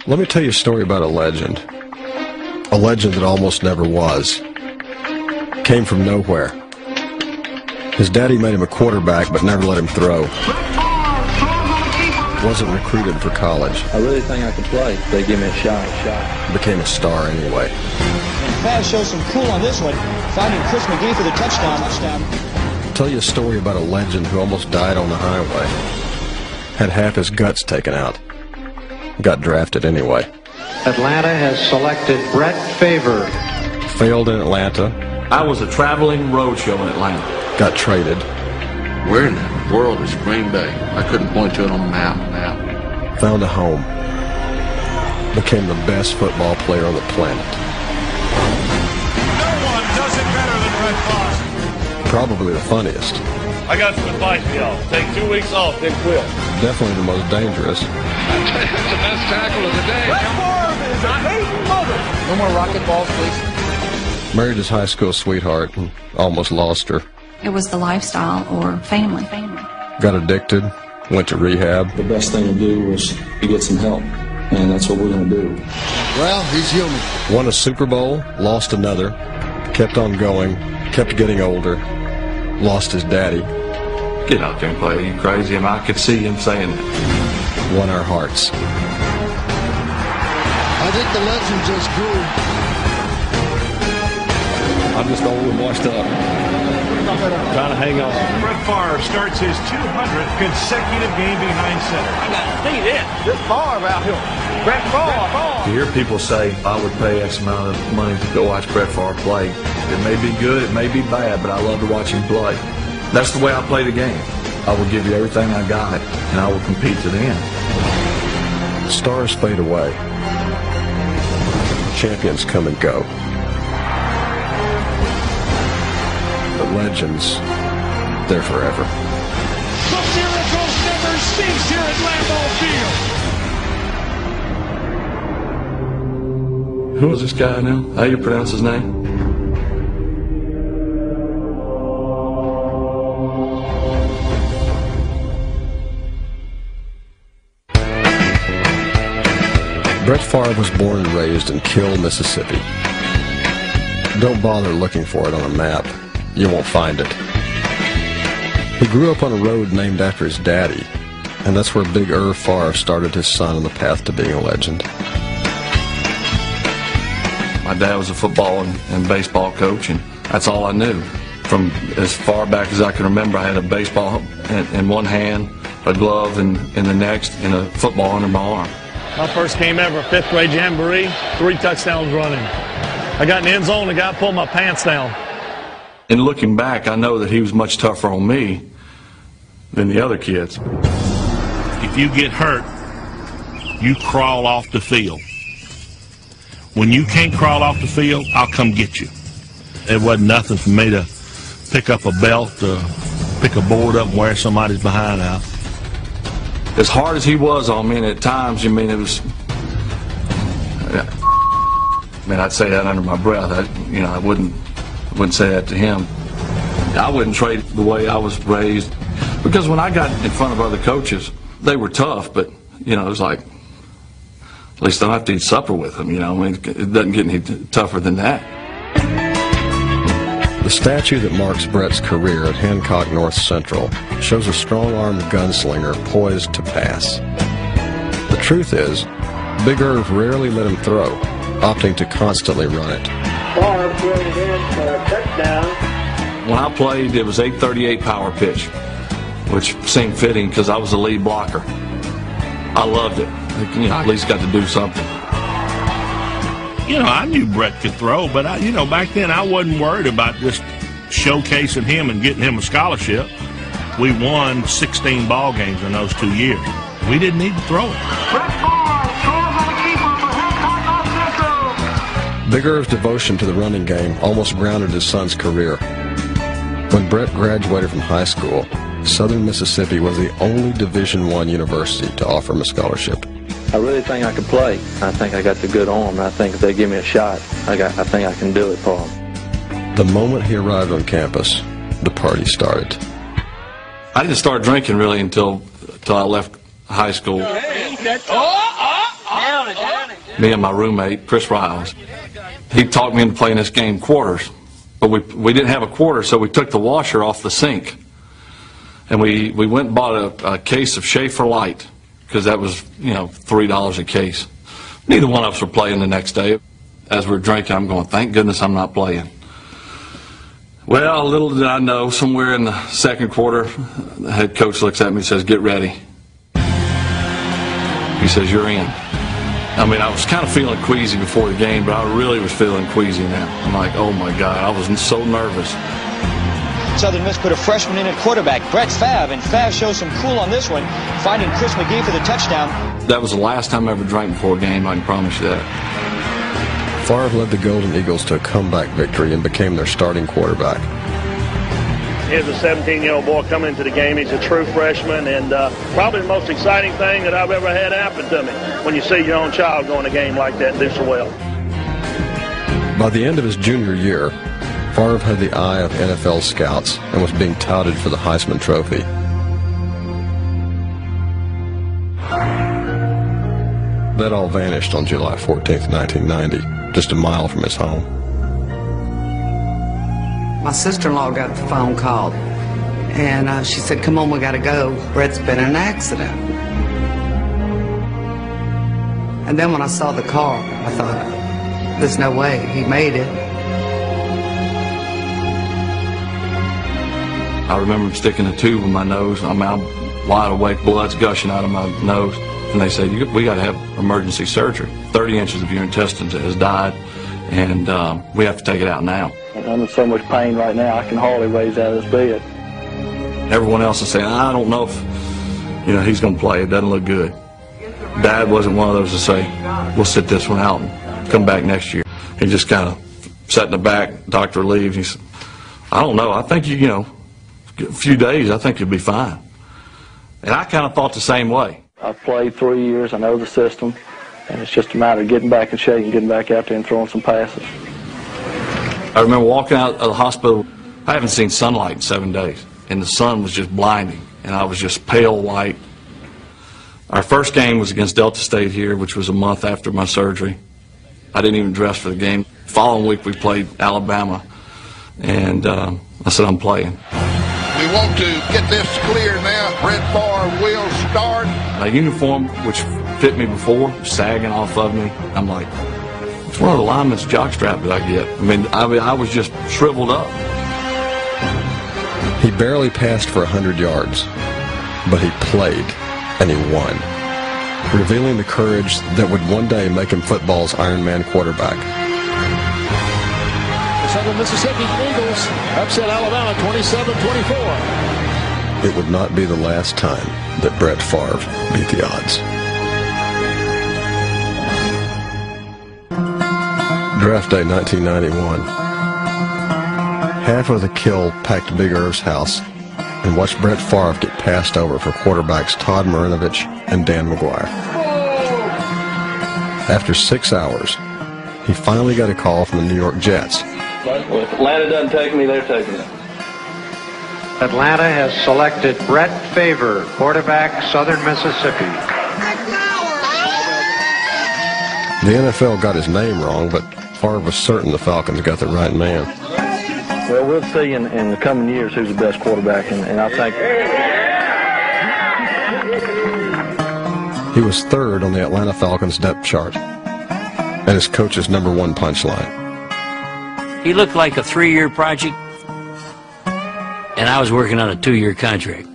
Let me tell you a story about a legend. A legend that almost never was. Came from nowhere. His daddy made him a quarterback but never let him throw. Wasn't recruited for college. I really think I could play. They give me a shot. Became a star anyway. And Faz shows some cool on this one, finding Chris McGee for the touchdown. I'll tell you a story about a legend who almost died on the highway. Had half his guts taken out. Got drafted anyway. Atlanta has selected Bret Farve'S. Failed in Atlanta. I was a traveling roadshow in Atlanta. Got traded. Where in the world is Green Bay? I couldn't point to it on the map. Found a home. Became the best football player on the planet. No one does it better than Bret Farve. Probably the funniest. I got some advice for y'all. Take 2 weeks off, then quit. Definitely the most dangerous. That's the best tackle of the day. Bret Farve is a hating mother. No more rocket balls, please. Married his high school sweetheart and almost lost her. It was the lifestyle or family. Got addicted, went to rehab. The best thing to do was to get some help, and that's what we're going to do. Well, he's human. Won a Super Bowl, lost another, kept on going, kept getting older, lost his daddy. Get out there and play. Are you crazy? I mean, I could see him saying that. Won our hearts. I think the legend just grew. I'm just old and washed up. Trying to hang on. Bret Farve starts his 200th consecutive game behind center. I got to see this. This Farve out here. Bret Farve. To hear people say, I would pay X amount of money to go watch Bret Farve play. It may be good, it may be bad, but I love to watch him play. That's the way I play the game. I will give you everything I got, and I will compete to the end. Stars fade away. Champions come and go. But legends, they're forever. The miracle never cease here at Lambeau Field. Who is this guy now? How do you pronounce his name? Bret Farve was born and raised in Kill, Mississippi. Don't bother looking for it on a map. You won't find it. He grew up on a road named after his daddy, and that's where Big Irv Farve started his son on the path to being a legend. My dad was a football and baseball coach, and that's all I knew. From as far back as I can remember, I had a baseball in one hand, a glove in the next, and a football under my arm. My first game ever, 5th grade jamboree, 3 touchdowns running. I got in the end zone, the guy pulled my pants down. And looking back, I know that he was much tougher on me than the other kids. If you get hurt, you crawl off the field. When you can't crawl off the field, I'll come get you. It wasn't nothing for me to pick up a belt, pick a board up and wear somebody's behind out. As hard as he was on me, and at times, I mean, it was, I'd say that under my breath. I wouldn't say that to him. I wouldn't trade the way I was raised, because when I got in front of other coaches, they were tough, but, it was like, at least I don't have to eat supper with them, I mean, it doesn't get any tougher than that. The statue that marks Bret's career at Hancock North Central shows a strong-armed gunslinger poised to pass. The truth is, Big Irv rarely let him throw, opting to constantly run it. Farve throws it in for a touchdown. When I played, it was 8:38 power pitch, which seemed fitting because I was the lead blocker. I loved it. At least got to do something. I knew Bret could throw, but back then I wasn't worried about just showcasing him and getting him a scholarship. We won 16 ball games in those 2 years. We didn't need to throw it. Bret Farve throws on the keeper for Hancock North Central. Big Irv's devotion to the running game almost grounded his son's career. When Bret graduated from high school, Southern Mississippi was the only Division I university to offer him a scholarship. I really think I could play. I think I got the good arm, and I think if they give me a shot, I think I can do it for them. The moment he arrived on campus, the party started. I didn't start drinking really until I left high school. Now Me and my roommate, Chris Riles, he talked me into playing this game quarters. But we didn't have a quarter, so we took the washer off the sink. And we went and bought a case of Schaefer Light, because that was, $3 a case. Neither one of us were playing the next day. As we were drinking, I'm going, thank goodness I'm not playing. Well, little did I know, somewhere in the second quarter, the head coach looks at me and says, get ready. He says, you're in. I mean, I was kind of feeling queasy before the game, but I really was feeling queasy now. I'm like, oh my God, I was so nervous. Southern Miss put a freshman in at quarterback, Bret Favre, and Favre shows some cool on this one, finding Chris McGee for the touchdown. That was the last time I ever drank before a game, I can promise you that. Favre led the Golden Eagles to a comeback victory and became their starting quarterback. Here's a 17-year-old boy coming into the game. He's a true freshman, and probably the most exciting thing that I've ever had happen to me when you see your own child go in a game like that and do so well. By the end of his junior year, Favre had the eye of NFL scouts and was being touted for the Heisman Trophy. That all vanished on July 14th, 1990, just a mile from his home. My sister-in-law got the phone call, and she said, come on, we got to go. Bret's been in an accident. And then when I saw the car, I thought, there's no way he made it. I remember sticking a tube in my nose. I'm out wide awake, blood's gushing out of my nose. And they said, we got to have emergency surgery. 30 inches of your intestines has died, and we have to take it out now. I'm in so much pain right now, I can hardly raise out of this bed. Everyone else is saying, I don't know if he's going to play. It doesn't look good. Dad wasn't one of those to say, we'll sit this one out and come back next year. He just kind of sat in the back, doctor leaves, he said, I don't know, I think a few days, I think you'll be fine. And I kind of thought the same way. I've played 3 years, I know the system, and it's just a matter of getting back in shape and getting back out there and throwing some passes. I remember walking out of the hospital. I haven't seen sunlight in 7 days, and the sun was just blinding, and I was just pale white. Our first game was against Delta State here, which was a month after my surgery. I didn't even dress for the game. The following week we played Alabama, and I said, I'm playing. We want to get this clear now. Bret Favre will start. My uniform, which fit me before, was sagging off of me. I'm like, it's one of the lineman's jockstrap that I get. I was just shriveled up. He barely passed for 100 yards, but he played, and he won, revealing the courage that would one day make him football's Iron Man quarterback. The Southern Mississippi Eagles upset Alabama 27-24. It would not be the last time that Bret Favre beat the odds. Draft day 1991. Half of the kill packed Big Irv's house and watched Bret Favre get passed over for quarterbacks Todd Marinovich and Dan McGuire. After 6 hours, he finally got a call from the New York Jets. Well, if Atlanta doesn't take me, they're taking it. Atlanta has selected Bret Favre, quarterback, Southern Mississippi. The NFL got his name wrong, but Favre was certain the Falcons got the right man. Well, we'll see in the coming years who's the best quarterback, and I think he was third on the Atlanta Falcons depth chart and his coach's #1 punchline. He looked like a 3-year project, and I was working on a 2-year contract.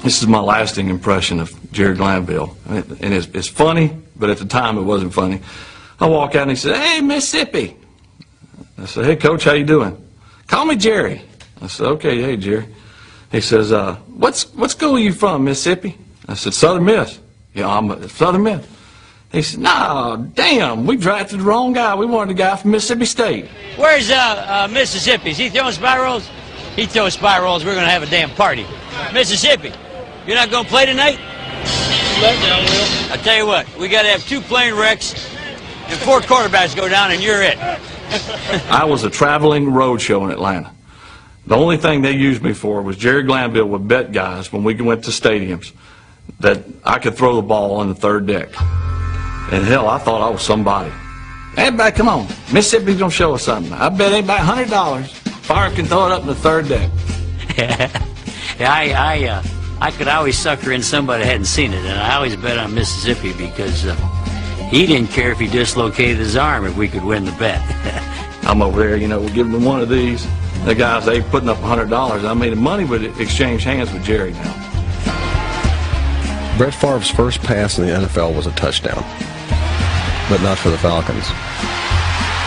This is my lasting impression of Jerry Glanville. And it's funny, but at the time it wasn't funny. I walk out and he said, hey, Mississippi. I said, hey, Coach, how you doing? Call me Jerry. I said, okay, hey, Jerry. He says, what school are you from, Mississippi? I said, Southern Miss. Yeah, I'm a Southern Miss. He said, no, damn, we drafted the wrong guy. We wanted a guy from Mississippi State. Where's Mississippi? Is he throwing spirals? He throws spirals. We're going to have a damn party. Mississippi, you're not going to play tonight? I tell you what, we got to have 2 plane wrecks and 4 quarterbacks go down, and you're it. I was a traveling roadshow in Atlanta. The only thing they used me for was Jerry Glanville would bet guys when we went to stadiums that I could throw the ball on the 3rd deck. And hell, I thought I was somebody. Everybody, come on. Mississippi's going to show us something. I bet anybody $100. Favre can throw it up in the third deck. Yeah, I could always sucker in somebody that hadn't seen it, and I always bet on Mississippi because he didn't care if he dislocated his arm if we could win the bet. I'm over there, we're giving them one of these. The guys, they putting up $100. I mean, the money would exchange hands with Jerry now. Bret Favre's first pass in the NFL was a touchdown, but not for the Falcons.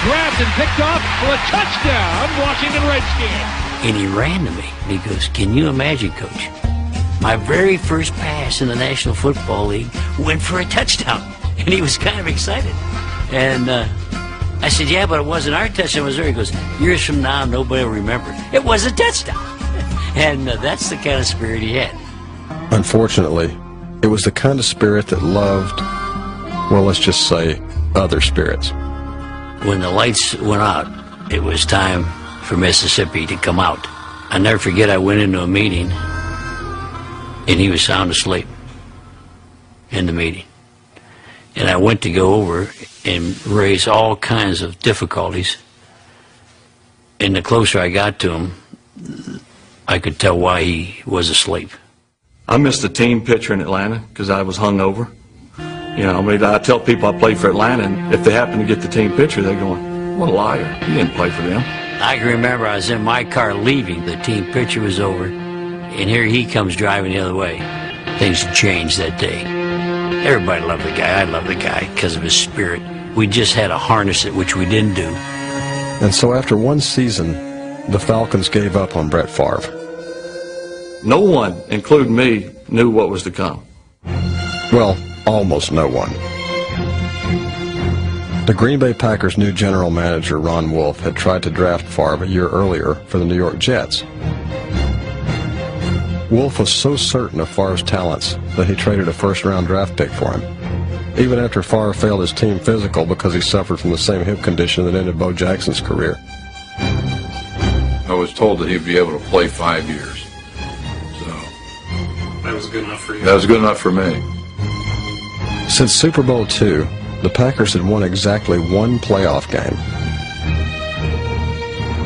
Grabbed and picked off for a touchdown, Washington Redskins. And he ran to me, and he goes, "Can you imagine, Coach? My very first pass in the National Football League went for a touchdown." And he was kind of excited. And I said, "Yeah, but it wasn't our touchdown, it was there." He goes, "Years from now, nobody will remember. It was a touchdown." And that's the kind of spirit he had. Unfortunately, it was the kind of spirit that loved, well, let's just say, other spirits. When the lights went out, it was time for Mississippi to come out. I'll never forget, I went into a meeting, and he was sound asleep in the meeting. And I went to go over and raise all kinds of difficulties. And the closer I got to him, I could tell why he was asleep. I missed a team picture in Atlanta because I was hungover. I tell people I played for Atlanta, and if they happen to get the team picture, they're going, "What a liar. You didn't play for them." I can remember I was in my car leaving. The team picture was over, and here he comes driving the other way. Things had changed that day. Everybody loved the guy. I loved the guy because of his spirit. We just had to harness it, which we didn't do. And so after one season, the Falcons gave up on Bret Favre. No one, including me, knew what was to come. Well, almost no one. The Green Bay Packers' new general manager, Ron Wolf, had tried to draft Favre a year earlier for the New York Jets. Wolf was so certain of Favre's talents that he traded a first-round draft pick for him, even after Favre failed his team physical because he suffered from the same hip condition that ended Bo Jackson's career. I was told that he'd be able to play 5 years. So that was good enough for you? That was good enough for me. Since Super Bowl II, the Packers had won exactly one playoff game.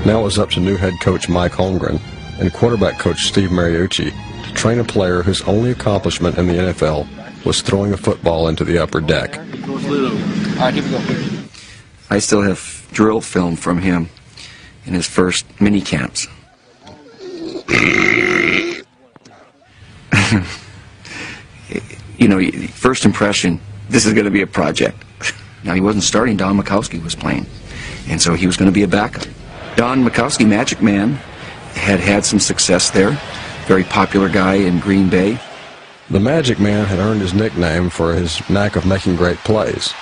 Now it was up to new head coach Mike Holmgren and quarterback coach Steve Mariucci to train a player whose only accomplishment in the NFL was throwing a football into the upper deck. All right, here we go. I still have drill film from him in his first mini camps. First impression, this is going to be a project. Now, he wasn't starting. Don Majkowski was playing, and so he was going to be a backup. Don Majkowski, Magic Man, had had some success there. Very popular guy in Green Bay. The Magic Man had earned his nickname for his knack of making great plays.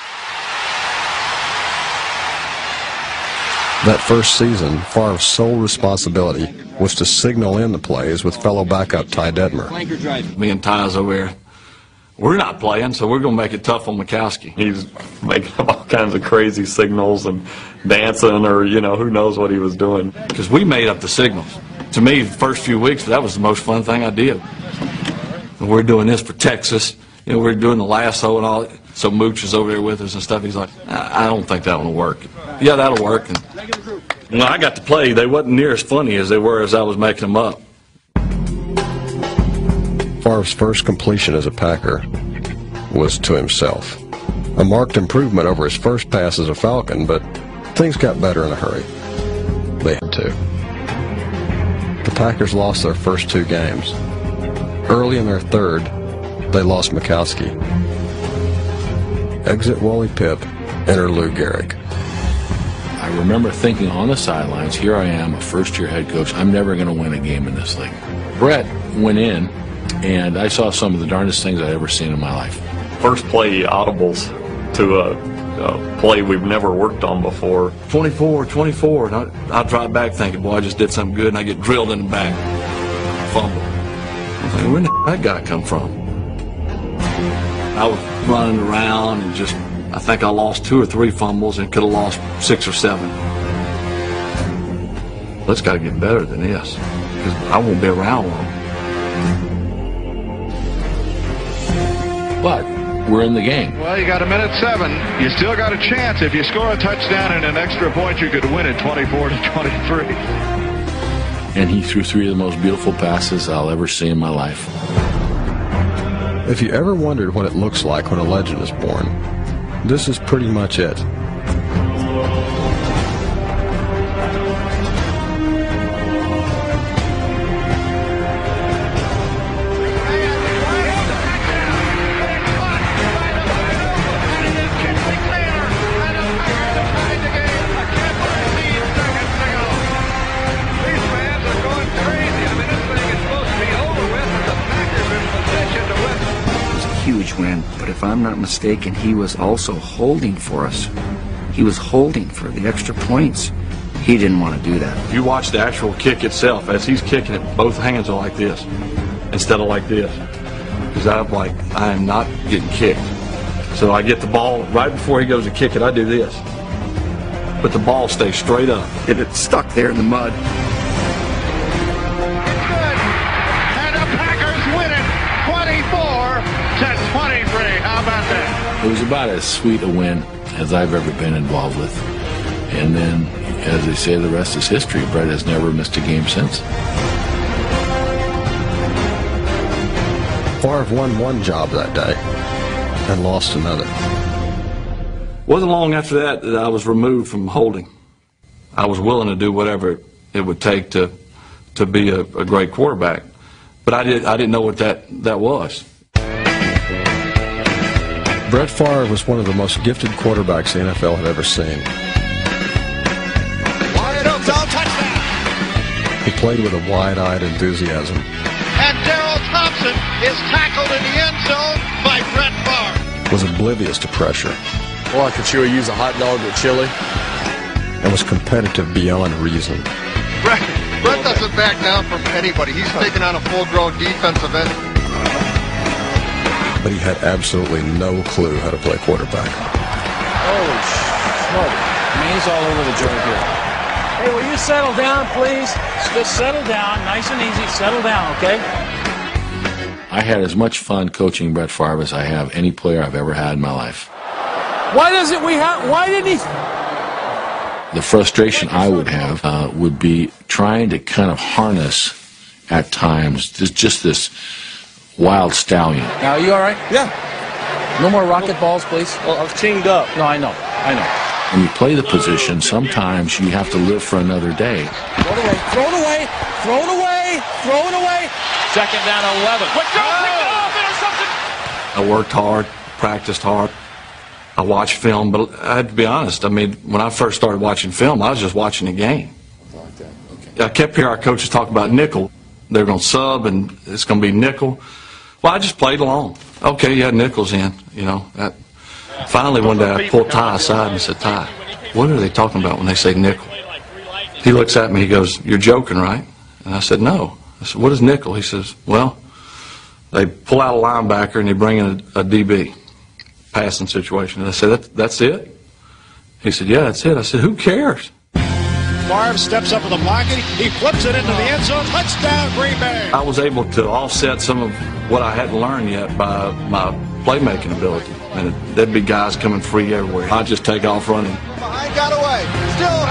That first season, Favre's sole responsibility was to signal in the plays with fellow backup Ty Detmer. Me and Ty's over there. We're not playing, so we're going to make it tough on Majkowski. He's making up all kinds of crazy signals and dancing or, who knows what he was doing. Because we made up the signals. To me, the first few weeks, that was the most fun thing I did. And we're doing this for Texas. We're doing the lasso and all. So Mooch is over there with us and stuff. He's like, I don't think that one will work. Yeah, that'll work. And when I got to play, they wasn't near as funny as they were as I was making them up. Favre's first completion as a Packer was to himself. A marked improvement over his first pass as a Falcon, but things got better in a hurry. They had to. The Packers lost their first 2 games. Early in their third, they lost Majkowski. Exit Wally Pipp, enter Lou Gehrig. I remember thinking on the sidelines, here I am, a first-year head coach. I'm never going to win a game in this league. Bret went in, and I saw some of the darndest things I'd ever seen in my life. First play audibles to a play we've never worked on before. 24, and I'll drive back thinking, boy, I just did something good, and I get drilled in the back. Fumble. I'm thinking, where did that guy come from? I was running around and just, I think I lost 2 or 3 fumbles and could have lost 6 or 7. Let's got to get better than this, because I won't be around long. But we're in the game. Well, you got 1:07. You still got a chance. If you score a touchdown and an extra point, you could win it 24-23. And he threw 3 of the most beautiful passes I'll ever see in my life. If you ever wondered what it looks like when a legend is born, this is pretty much it. Huge win, but if I'm not mistaken, he was also holding for us. He was holding for the extra points. He didn't want to do that. If you watch the actual kick itself, as he's kicking it, both hands are like this instead of like this. Because I'm like, I am not getting kicked. So I get the ball right before he goes to kick it, I do this. But the ball stays straight up. It's stuck there in the mud. How about that? It was about as sweet a win as I've ever been involved with. And then, as they say, the rest is history. Bret has never missed a game since. Favre won one job that day and lost another. Wasn't long after that that I was removed from holding. I was willing to do whatever it would take to be a great quarterback. But I didn't know what that was. Bret Favre was one of the most gifted quarterbacks the NFL had ever seen. Wide open, touchdown. He played with a wide-eyed enthusiasm. And Darrell Thompson is tackled in the end zone by Bret Favre. Was oblivious to pressure. Well, I could sure use a hot dog with chili. And was competitive beyond reason. Bret doesn't back down from anybody. He's taking on a full-grown defensive end. But he had absolutely no clue how to play quarterback. Holy smoke. Knees all over the joint here. Hey, will you settle down, please? Just settle down, nice and easy. Settle down, okay? I had as much fun coaching Bret Favre as I have any player I've ever had in my life. Why didn't he? The frustration I would have would be trying to kind of harness at times just this wild stallion. Now, are you all right? Yeah. No more rocket balls, please. Well, I was teamed up. No, I know. When you play the position, sometimes you have to live for another day. Throw it away. Throw it away. Throw it away. Throw it away. Second down 11. Quick throw. Pick it off. Interception. I worked hard, practiced hard. I watched film, but I had to be honest. I mean, when I first started watching film, I was just watching the game. Okay. I kept hearing our coaches talk about nickel. They're going to sub, and it's going to be nickel. Well, I just played along. Okay, you had nickels in, you know. Finally, one day I pulled Ty aside and said, Ty, what are they talking about when they say nickel? He looks at me, he goes, you're joking, right? And I said, no. I said, what is nickel? He says, well, they pull out a linebacker and they bring in a DB, passing situation. And I said, that's it? He said, yeah, that's it. I said, who cares? Favre steps up with the blocking. He flips it into the end zone. Touchdown, Green Bay. I was able to offset some of what I hadn't learned yet by my playmaking ability. And there'd be guys coming free everywhere. I'd just take off running. Behind, got away. Still,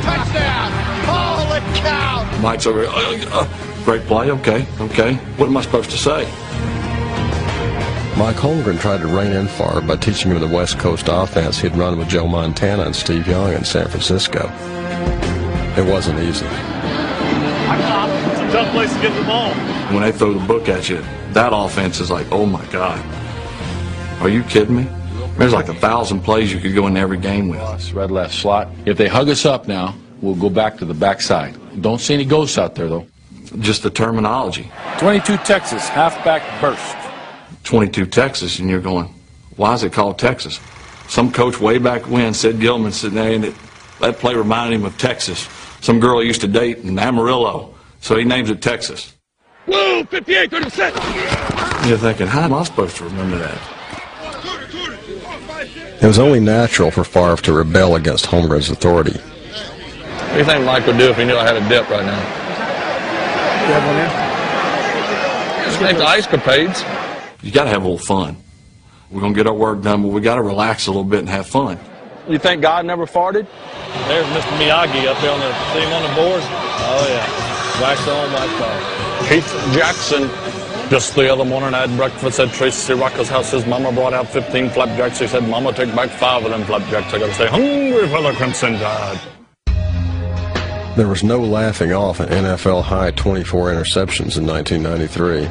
touchdown. Holy cow. Mike's over here. Great play. Okay. What am I supposed to say? Mike Holmgren tried to rein in Favre by teaching him the West Coast offense he'd run with Joe Montana and Steve Young in San Francisco. It wasn't easy. It's a tough place to get the ball. When they throw the book at you, that offense is like, oh my God. Are you kidding me? There's like 1,000 plays you could go in every game with. Red left slot. If they hug us up now, we'll go back to the backside. Don't see any ghosts out there, though. Just the terminology. 22 Texas, halfback burst. 22 Texas, and you're going, why is it called Texas? Some coach way back when, Sid Gilman, said that play reminded him of Texas. Some girl he used to date in Amarillo, so he names it Texas. Blue, 58, 36. You're thinking, how am I supposed to remember that? It was only natural for Favre to rebel against Holmgren's authority. What do you think Mike would do if he knew I had a dip right now? You have one in? Just make the ice capades. You got to have a little fun. We're going to get our work done, but we got to relax a little bit and have fun. You think God never farted? There's Mr. Miyagi up there on the team on the board. Oh, yeah. Wax on, wax off. Keith Jackson. Just the other morning I had breakfast at Tracy Rocker's house. His mama brought out 15 flapjacks. He said, Mama, take back 5 of them flapjacks. I got to stay hungry for the Crimson Tide. There was no laughing off an NFL high 24 interceptions in 1993.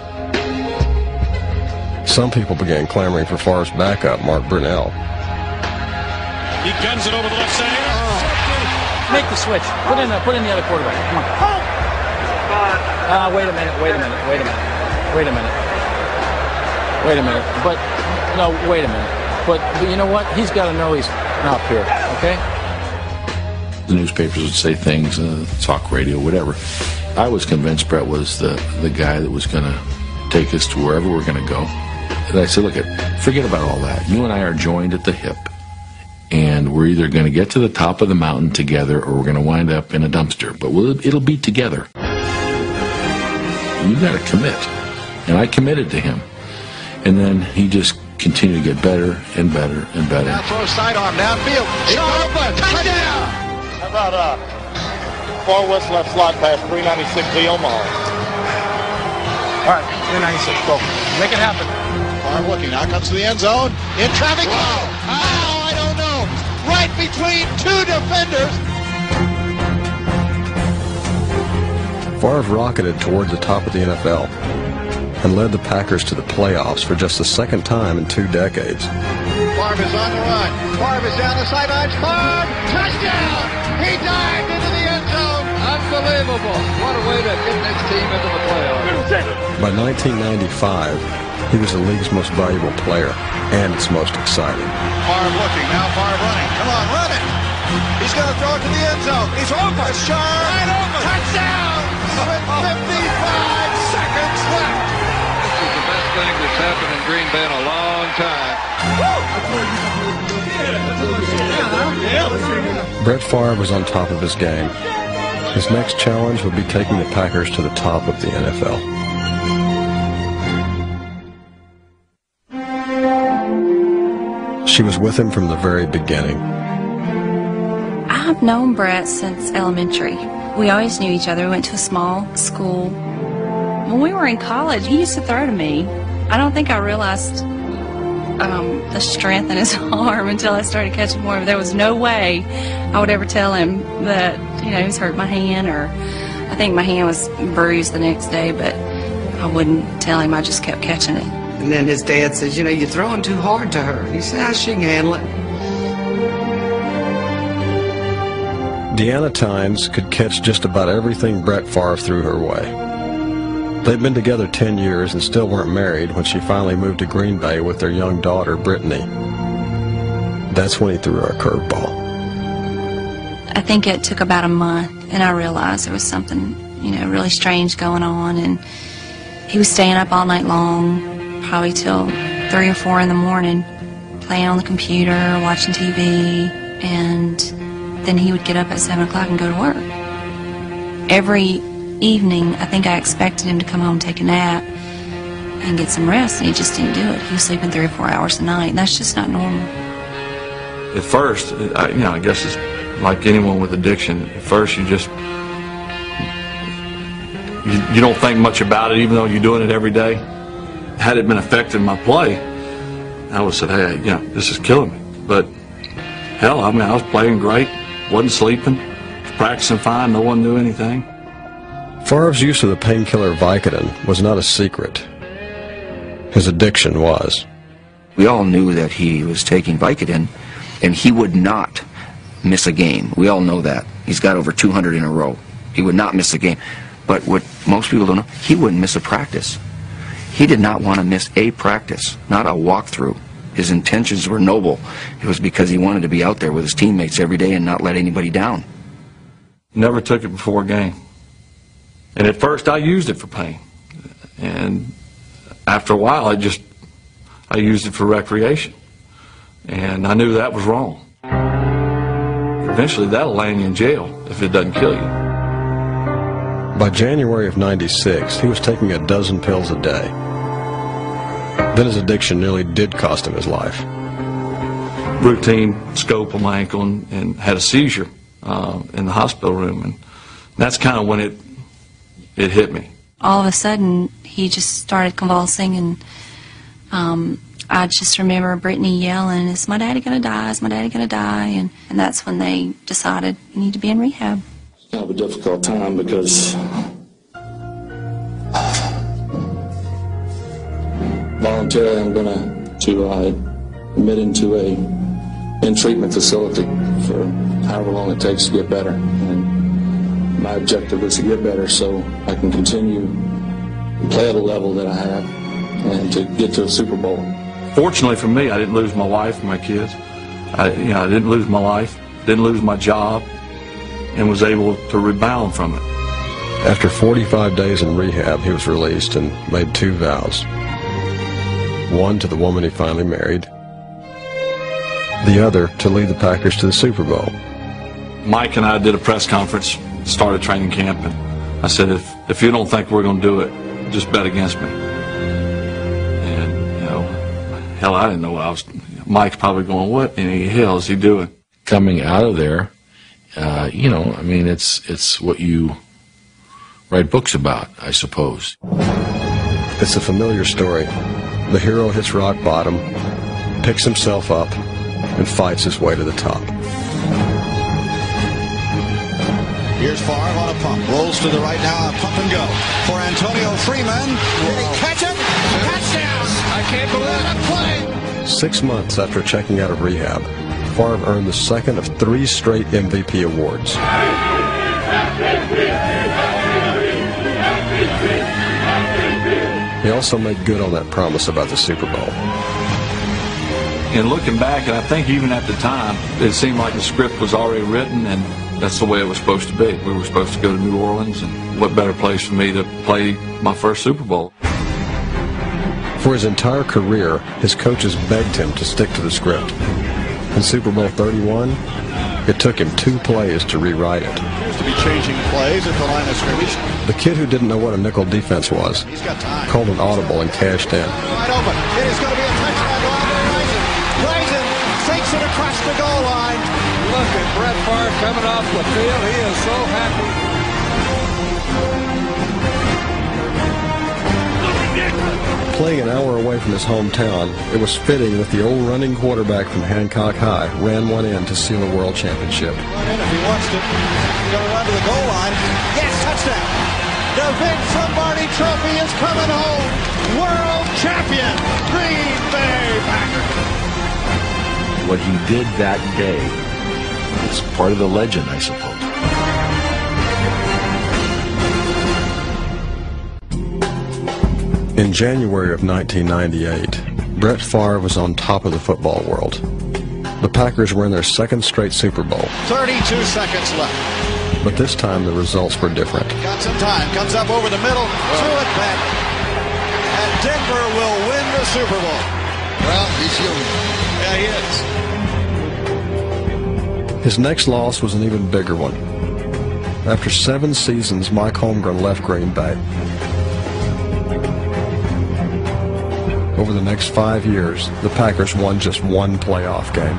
Some people began clamoring for Favre's backup, Mark Brunell. He guns it over the left side. Make the switch. Put in the other quarterback. Come on. Wait a minute. But you know what? He's got to know he's up here, okay? The newspapers would say things, talk radio, whatever. I was convinced Bret was the guy that was going to take us to wherever we're going to go. And I said, look, forget about all that. You and I are joined at the hip. And we're either going to get to the top of the mountain together or we're going to wind up in a dumpster. But it'll be together. You got to commit. And I committed to him. And then he just continued to get better and better and better. Now throw sidearm downfield. Sharp, touchdown! How about far west left slot pass, 396 to Omaha. All right, 396, go. Make it happen. Favre looking, now comes to the end zone. In traffic. Wow. I don't know. Right between 2 defenders. Favre rocketed toward the top of the NFL and led the Packers to the playoffs for just the second time in 2 decades. Favre is on the run. Favre is down the sidelines. Favre, touchdown! He dived into the end zone. Unbelievable. What a way to get this team into the playoffs. By 1995, he was the league's most valuable player and its most exciting. Favre looking, now Favre running. Come on, run it. He's going to throw it to the end zone. He's open. Sharp. Right open. Touchdown! With 55 seconds left. This is the best thing that's happened in Green Bay in a long time. Bret Favre was on top of his game. His next challenge would be taking the Packers to the top of the NFL. She was with him from the very beginning. I've known Bret since elementary. We always knew each other. We went to a small school. When we were in college, he used to throw to me. I don't think I realized the strength in his arm until I started catching more. There was no way I would ever tell him that, he was hurt my hand, or I think my hand was bruised the next day, but I wouldn't tell him. I just kept catching it. And then his dad says, you're throwing too hard to her. He said, she can handle it. Deanna Tynes could catch just about everything Bret Favre threw her way. They'd been together 10 years and still weren't married when she finally moved to Green Bay with their young daughter, Brittany. That's when he threw her a curveball. I think it took about a month, and I realized there was something, really strange going on, and he was staying up all night long, probably till 3 or 4 in the morning, playing on the computer, watching TV, and then he would get up at 7 o'clock and go to work. Every evening, I think I expected him to come home and take a nap and get some rest, and he just didn't do it. He was sleeping 3 or 4 hours a night, and that's just not normal. At first, I guess it's like anyone with addiction. At first, you don't think much about it, even though you're doing it every day. Had it been affecting my play, I would have said, hey, this is killing me. But hell, I was playing great, wasn't sleeping, was practicing fine, no one knew anything. Favre's use of the painkiller Vicodin was not a secret. His addiction was. We all knew that he was taking Vicodin, and he would not miss a game. We all know that. He's got over 200 in a row. He would not miss a game. But what most people don't know, he wouldn't miss a practice. He did not want to miss a practice, not a walkthrough. His intentions were noble. It was because he wanted to be out there with his teammates every day and not let anybody down. Never took it before a game. And at first I used it for pain. And after a while I used it for recreation. And I knew that was wrong. Eventually that'll land you in jail if it doesn't kill you. By January of '96, he was taking a dozen pills a day. Then his addiction nearly did cost him his life. Routine scope on my ankle and had a seizure in the hospital room, and that's kind of when it hit me. All of a sudden, he just started convulsing, and I just remember Brittany yelling, "Is my daddy going to die? Is my daddy going to die?" And that's when they decided you need to be in rehab. It's kind of a difficult time because voluntarily I'm going to admit into a in-treatment facility for however long it takes to get better. And my objective is to get better so I can continue to play at a level that I have and to get to a Super Bowl. Fortunately for me, I didn't lose my wife and my kids. I didn't lose my life, didn't lose my job, and was able to rebound from it. After 45 days in rehab, he was released and made 2 vows. One to the woman he finally married, the other to lead the Packers to the Super Bowl. Mike and I did a press conference, started training camp, and I said, if you don't think we're going to do it, just bet against me. And, hell, I didn't know what I was. Mike's probably going, what in the hell is he doing? Coming out of there, I mean, it's what you write books about, I suppose. It's a familiar story. The hero hits rock bottom, picks himself up, and fights his way to the top. Here's Favre on a pump. Rolls to the right now. A pump and go for Antonio Freeman. Did he catch it? Touchdown! I can't believe it. Play. 6 months after checking out of rehab, Favre earned the second of 3 straight MVP awards. He also made good on that promise about the Super Bowl. And looking back, and I think even at the time, it seemed like the script was already written, and that's the way it was supposed to be. We were supposed to go to New Orleans, and what better place for me to play my first Super Bowl. For his entire career, his coaches begged him to stick to the script. In Super Bowl 31, it took him 2 plays to rewrite it. Appears to be changing plays at the line of scrimmage. The kid who didn't know what a nickel defense was called an audible and cashed in. Wide open. It is going to be a touchdown to Andre Rison. Rison takes it across the goal line. Look at Brett Favre coming off the field. He is so happy. Playing an hour away from his hometown, it was fitting that the old running quarterback from Hancock High ran one in to seal a world championship. And if he wants to, he's going to run to the goal line. Yes, touchdown. The big Lombardi Trophy is coming home. World champion, Green Bay Packers. What he did that day is part of the legend, I suppose. In January of 1998, Bret Favre was on top of the football world. The Packers were in their 2nd straight Super Bowl. 32 seconds left. But this time the results were different. Got some time. Comes up over the middle. Threw it back. And Denver will win the Super Bowl. Well, he's human. Yeah, he is. His next loss was an even bigger one. After 7 seasons, Mike Holmgren left Green Bay. Over the next 5 years, the Packers won just 1 playoff game.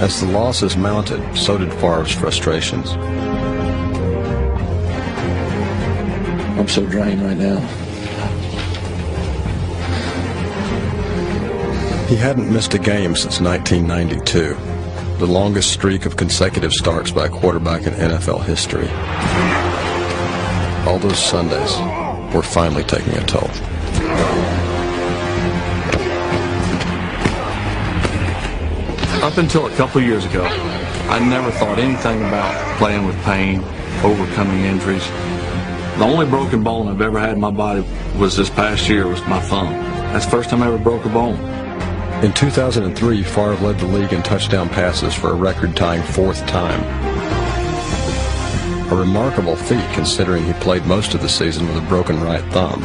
As the losses mounted, so did Favre's frustrations. I'm so drained right now. He hadn't missed a game since 1992, the longest streak of consecutive starts by a quarterback in NFL history. All those Sundays were finally taking a toll. Up until a couple of years ago, I never thought anything about playing with pain, overcoming injuries. The only broken bone I've ever had in my body was this past year, was my thumb. That's the first time I ever broke a bone. In 2003, Favre led the league in touchdown passes for a record-tying 4th time. A remarkable feat considering he played most of the season with a broken right thumb.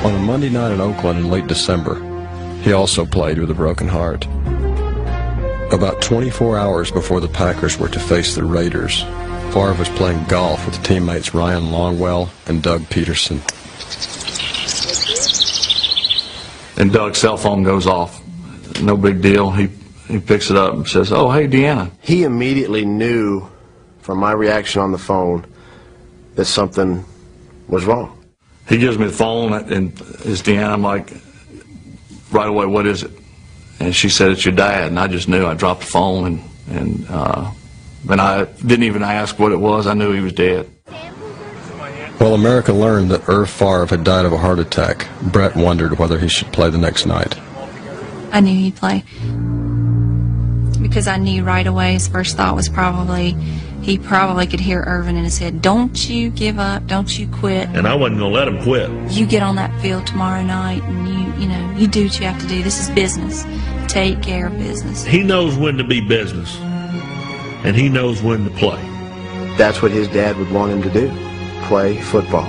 On a Monday night in Oakland in late December, he also played with a broken heart. About 24 hours before the Packers were to face the Raiders, Favre was playing golf with teammates Ryan Longwell and Doug Peterson. And Doug's cell phone goes off. No big deal. He picks it up and says, "Oh, hey, Deanna." He immediately knew from my reaction on the phone that something was wrong. He gives me the phone, and it's Deanna. I'm like, right away, "What is it?" And she said, "It's your dad." And I just knew. I dropped the phone, and I didn't even ask what it was. I knew he was dead. While America learned that Irv Favre had died of a heart attack, Bret wondered whether he should play the next night. I knew he'd play. Because I knew right away, his first thought was he probably could hear Irvin in his head, "Don't you give up, don't you quit." And I wasn't going to let him quit. You get on that field tomorrow night and you do what you have to do. This is business. Take care of business. He knows when to be business, and he knows when to play. That's what his dad would want him to do, play football.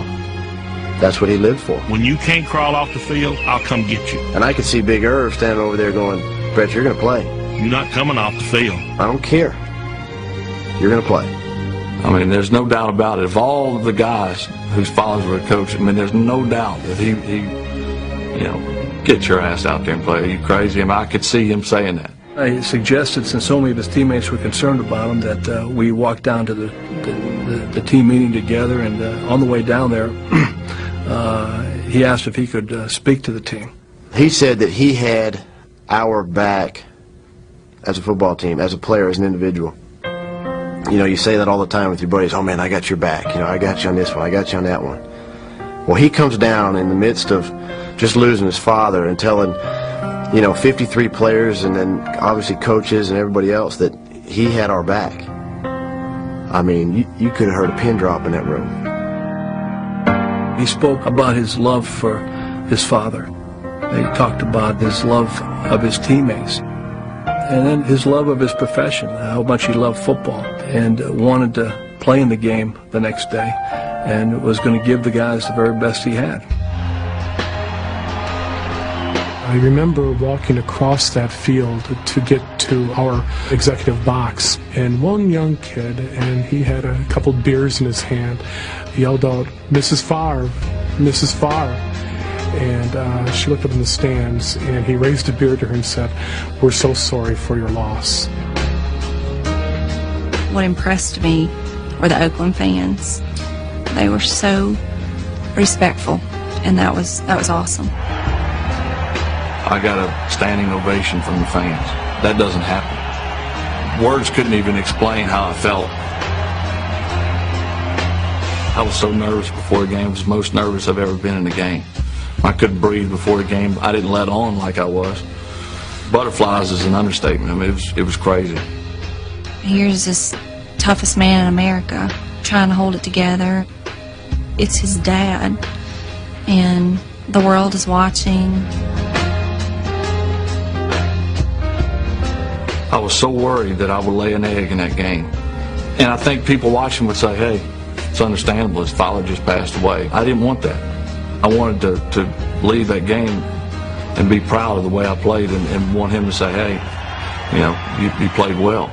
That's what he lived for. When you can't crawl off the field, I'll come get you. And I could see Big Irv standing over there going, "Bret, you're going to play. You're not coming off the field. I don't care. You're going to play." I mean, there's no doubt about it. Of all the guys whose fathers were coach, I mean, there's no doubt that he get your ass out there and play. Are you crazy? I mean, I could see him saying that. I suggested, since so many of his teammates were concerned about him, that we walk down to the team meeting together, and on the way down there, he asked if he could speak to the team. He said that he had our back as a football team, as a player, as an individual. You know, you say that all the time with your buddies, "Oh man, I got your back, I got you on this one, I got you on that one." Well, he comes down in the midst of just losing his father and telling 53 players and then obviously coaches and everybody else that he had our back. I mean, you could have heard a pin drop in that room. He spoke about his love for his father. He talked about his love of his teammates, and then his love of his profession, how much he loved football and wanted to play in the game the next day, and was going to give the guys the very best he had. I remember walking across that field to get to our executive box, and one young kid, and he had a couple beers in his hand, yelled out, "Mrs. Favre, Mrs. Favre." And she looked up in the stands, and he raised a beer to her and said, "We're so sorry for your loss." What impressed me were the Oakland fans. They were so respectful, and that was awesome. I got a standing ovation from the fans. That doesn't happen. Words couldn't even explain how I felt. I was so nervous before a game. It was the most nervous I've ever been in a game. I couldn't breathe before the game. I didn't let on like I was. Butterflies is an understatement. I mean, it was crazy. Here's this toughest man in America trying to hold it together. It's his dad, and the world is watching. I was so worried that I would lay an egg in that game. And I think people watching would say, "Hey, it's understandable. His father just passed away." I didn't want that. I wanted to leave that game and be proud of the way I played, and want him to say, "Hey, you played well."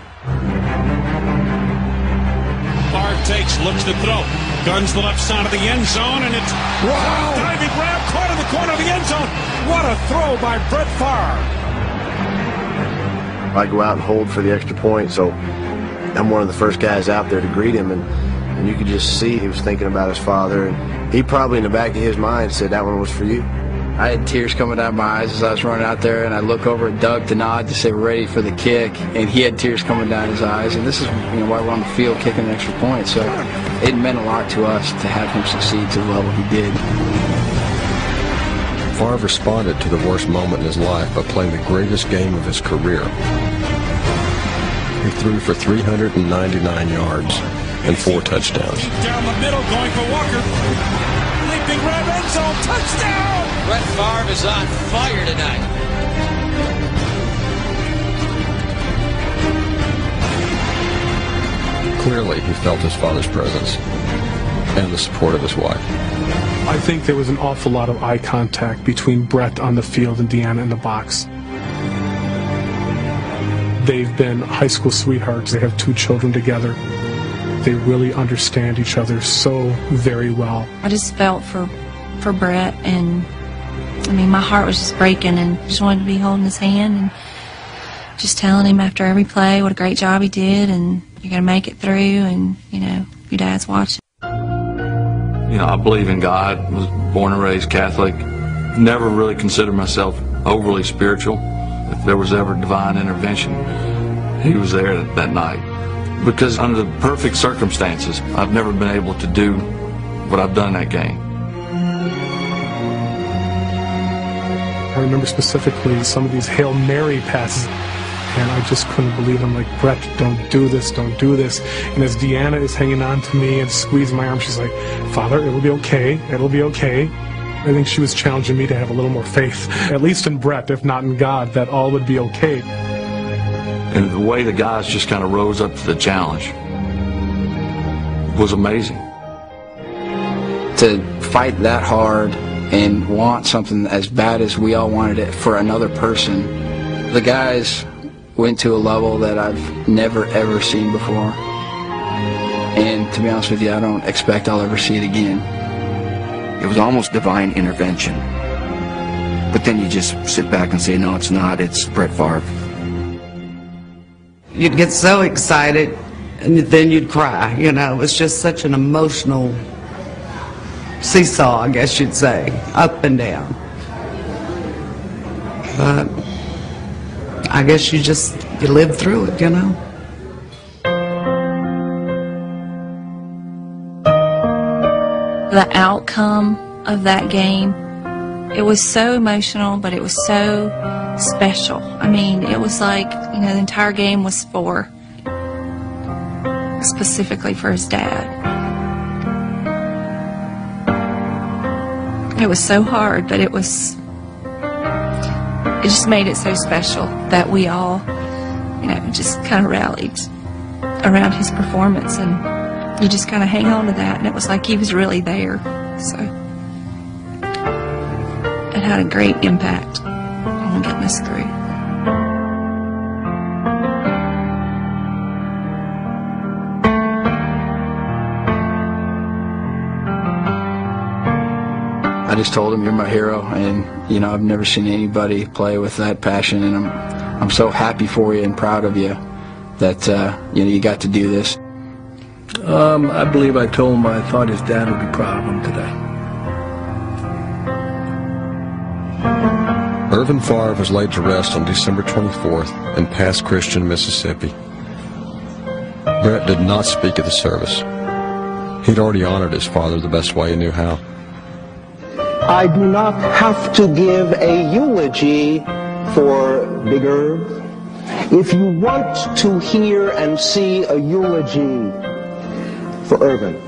Favre takes, looks to throw, guns the left side of the end zone, and it's diving grab, caught in the corner of the end zone. What a throw by Bret Favre. I go out and hold for the extra point, so I'm one of the first guys out there to greet him, and you could just see he was thinking about his father, and he probably in the back of his mind said, "That one was for you." I had tears coming down my eyes as I was running out there, and I look over at Doug to nod to say we're ready for the kick, and he had tears coming down his eyes, and this is why we're on the field kicking an extra point, so it meant a lot to us to have him succeed to the level he did. Favre responded to the worst moment in his life by playing the greatest game of his career. He threw for 399 yards and 4 touchdowns. Down the middle, going for Walker. Leaping right end zone, touchdown! Bret Favre is on fire tonight. Clearly, he felt his father's presence and the support of his wife. I think there was an awful lot of eye contact between Bret on the field and Deanna in the box. They've been high school sweethearts. They have 2 children together. they really understand each other so very well. I just felt for Bret, and I mean, my heart was just breaking, and just wanted to be holding his hand and just telling him after every play what a great job he did, and you're going to make it through, and, you know, your dad's watching. You know, I believe in God, was born and raised Catholic. Never really considered myself overly spiritual. If there was ever divine intervention, he was there that night. Because under the perfect circumstances, I've never been able to do what I've done in that game. I remember specifically some of these Hail Mary passes, and I just couldn't believe it. I'm like, Bret, don't do this, don't do this. And as Deanna is hanging on to me and squeezing my arm, she's like, Father, it'll be okay, it'll be okay. I think she was challenging me to have a little more faith, at least in Bret, if not in God, that all would be okay. And the way the guys just kind of rose up to the challenge was amazing. To fight that hard and want something as bad as we all wanted it for another person, the guys went to a level that I've never ever seen before. And to be honest with you, I don't expect I'll ever see it again. It was almost divine intervention. But then you just sit back and say, no, it's not. It's Bret Favre. You'd get so excited, and then you'd cry. You know, it was just such an emotional seesaw, I guess you'd say, up and down. But I guess you live through it, you know. The outcome of that game, it was so emotional, but it was so special. I mean, it was like, you know, the entire game was specifically for his dad. It was so hard, but it just made it so special that we all, you know, just kind of rallied around his performance, and you just kind of hang on to that, and it was like he was really there. So it had a great impact on getting us through. I just told him, you're my hero, and you know, I've never seen anybody play with that passion, and I'm so happy for you and proud of you that you know, you got to do this. I believe I told him I thought his dad would be proud of him today. Irvin Favre was laid to rest on December 24th in Pass Christian, Mississippi. Bret did not speak at the service. He'd already honored his father the best way he knew how. I do not have to give a eulogy for Big Irv. If you want to hear and see a eulogy for Irvin,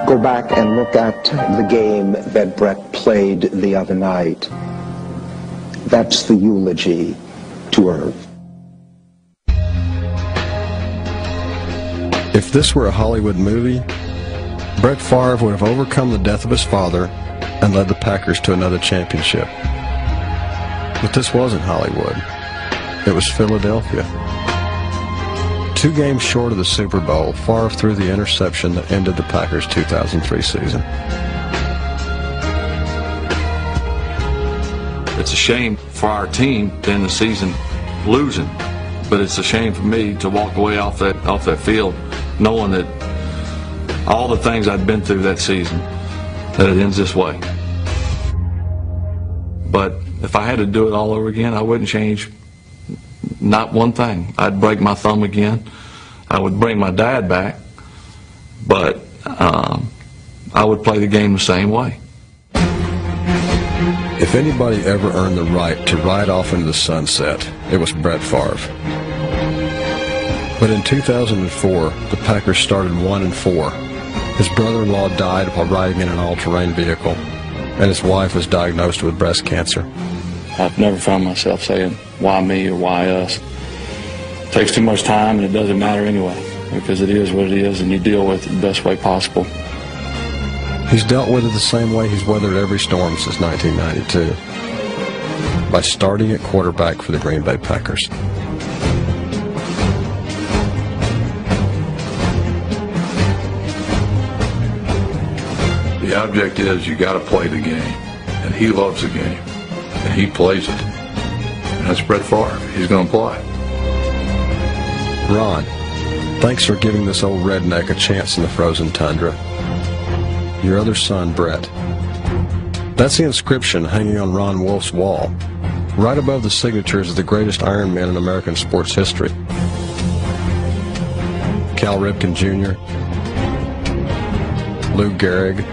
go back and look at the game that Bret played the other night. That's the eulogy to Irv. If this were a Hollywood movie, Bret Favre would have overcome the death of his father and led the Packers to another championship. But this wasn't Hollywood. It was Philadelphia. 2 games short of the Super Bowl, Favre threw the interception that ended the Packers' 2003 season. It's a shame for our team to end the season losing, but it's a shame for me to walk away off that field knowing that all the things I'd been through that season, that it ends this way. But if I had to do it all over again, I wouldn't change not one thing. I'd break my thumb again. I would bring my dad back, but I would play the game the same way. If anybody ever earned the right to ride off into the sunset, it was Bret Favre. But in 2004, the Packers started 1-4. His brother-in-law died while riding in an all-terrain vehicle, and his wife was diagnosed with breast cancer. I've never found myself saying, why me or why us? It takes too much time, and it doesn't matter anyway, because it is what it is, and you deal with it the best way possible. He's dealt with it the same way he's weathered every storm since 1992, by starting at quarterback for the Green Bay Packers. The object is you got to play the game, and he loves the game, and he plays it. And that's Bret Favre. He's going to play. Ron, thanks for giving this old redneck a chance in the frozen tundra. Your other son, Bret. That's the inscription hanging on Ron Wolf's wall, right above the signatures of the greatest Iron Men in American sports history. Cal Ripken Jr., Lou Gehrig,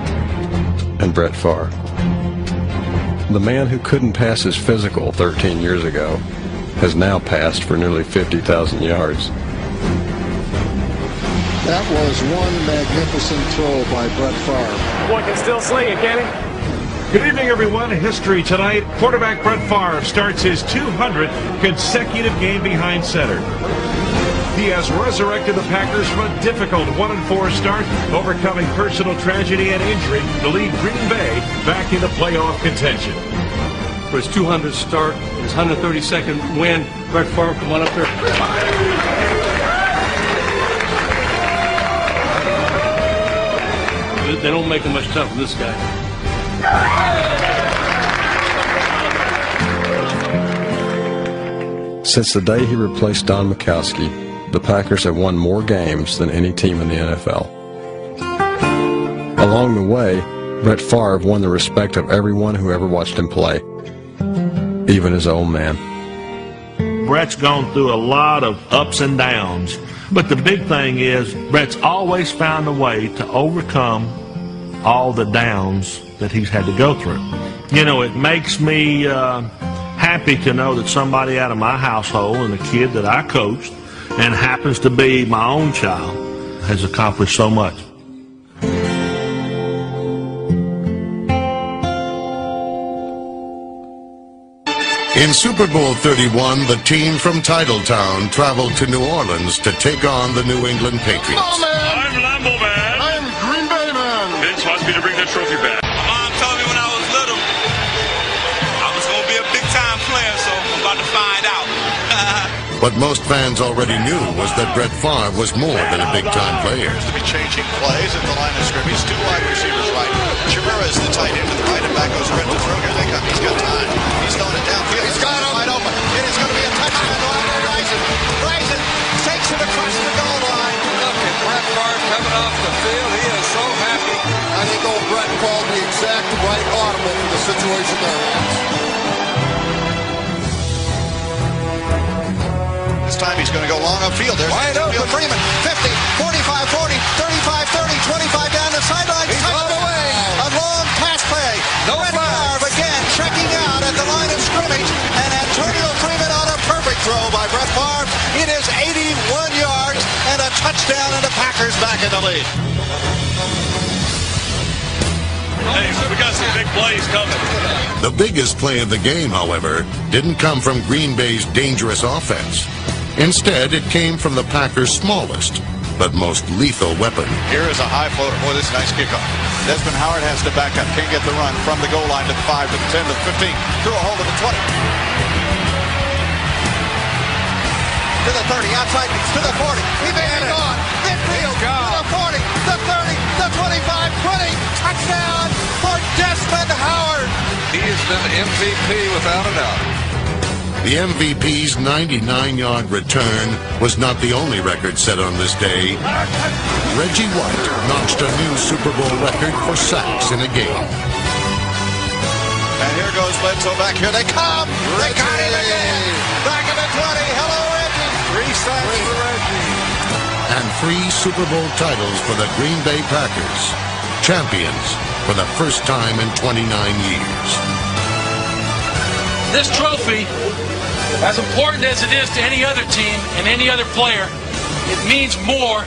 and Bret Favre. The man who couldn't pass his physical 13 years ago has now passed for nearly 50,000 yards. That was one magnificent throw by Bret Favre. Boy can still sling it, can he? Good evening, everyone. History tonight. Quarterback Bret Favre starts his 200th consecutive game behind center. He has resurrected the Packers from a difficult 1-4 start, overcoming personal tragedy and injury to lead Green Bay back into playoff contention. For his 200th start, his 132nd win, Bret Favre, come on up there. They don't make it much tougher for this guy. Since the day he replaced Don Majkowski, the Packers have won more games than any team in the NFL. Along the way, Bret Favre won the respect of everyone who ever watched him play, even his old man. Bret's gone through a lot of ups and downs, but the big thing is Bret's always found a way to overcome all the downs that he's had to go through. You know, it makes me happy to know that somebody out of my household and a kid that I coached and happens to be my own child has accomplished so much. In Super Bowl 31, the team from Titletown traveled to New Orleans to take on the New England Patriots. I'm Lambo Man. I'm Green Bay Man. Vince wants me to bring that trophy back. My mom told me when I was little I was going to be a big-time player, so I'm about to find out. What most fans already knew was that Bret Favre was more than a big-time player. To be changing plays at the line of scrimmage. Two wide receivers right. Chimera is the tight end to the right, and back goes Bret to throw. Here they come. He's got time. He's throwing it downfield. He's got it wide open. It is going to be a touchdown. Rising takes it across the goal line. Look at Bret Favre coming off the field. He is so happy. I think old Bret called the exact right audible for the situation there. This time he's going to go long upfield. There's wide open. Freeman, 50, 45, 40, 35, 30, 25 down the sideline. He's on the way. A long pass play. Bret Favre again checking out at the line of scrimmage. And Antonio Freeman on a perfect throw by Bret Favre. It is 81 yards and a touchdown, and the Packers back in the lead. Hey, we got some big plays coming. The biggest play of the game, however, didn't come from Green Bay's dangerous offense. Instead, it came from the Packers' smallest, but most lethal weapon. Here is a high floater. Boy, this is a nice kickoff. Desmond Howard has to back up. Can't get the run from the goal line to the 5, to the 10, to the 15. Through a hole to the 20. To the 30, outside, to the 40. He may be gone. Midfield, to the 40, the 30, the 25, 20. Touchdown for Desmond Howard. He has been MVP without a doubt. The MVP's 99-yard return was not the only record set on this day. Reggie White notched a new Super Bowl record for sacks in a game. And here goes Bledsoe back. Here they come. They got him again. Back in the 20. Hello, Reggie. 3 sacks for Reggie. And 3 Super Bowl titles for the Green Bay Packers. Champions for the first time in 29 years. This trophy, as important as it is to any other team and any other player, it means more